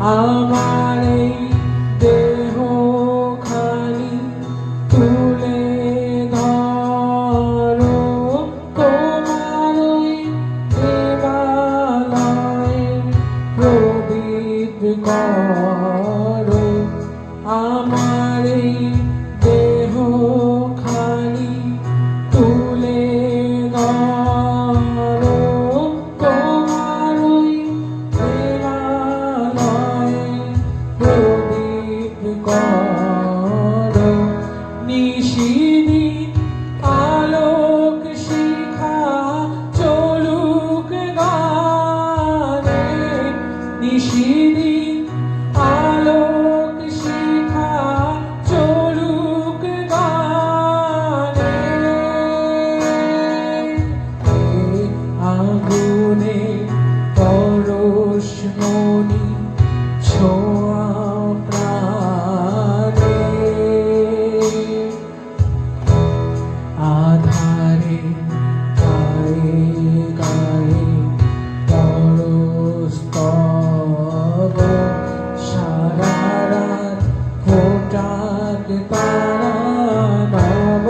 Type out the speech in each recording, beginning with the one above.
আমার এই দেহ খানি তুলে ধরো, তোমার ওই দেবালয়ের প্রদীপ করো। আমার এই দেহ খানি তুলে ধরো, তোমার ওই দেবালয়ের প্রদীপ করো। নিশিদিন আলোক শিখা চলুক গানে, নিশিদিন আলোক শিখা চলুক গানে। আগুনে পরশমণি ছোঁয়া প্রাণে, আধারে গায়ে গায়ে পরস্তব, সারা রাত ফোটাক তারা নব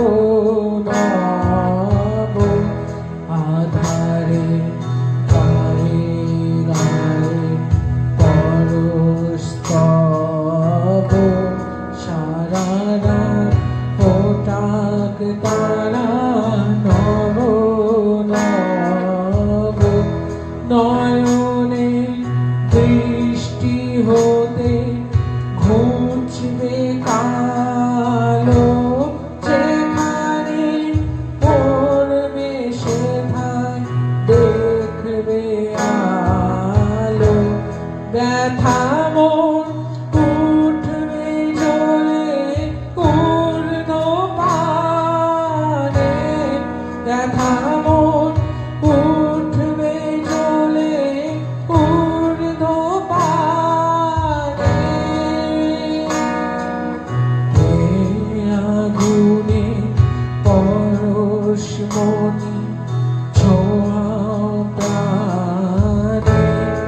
নব। আধারে গায়ে গায়ে পরস্তব, সারা রাত ফোটাক তারা নব নব। নয়নে দৃষ্টি হতে ঘুচবে কালো, যেখানে পড়বে সেথায় দেখবে আলো। ব্যথা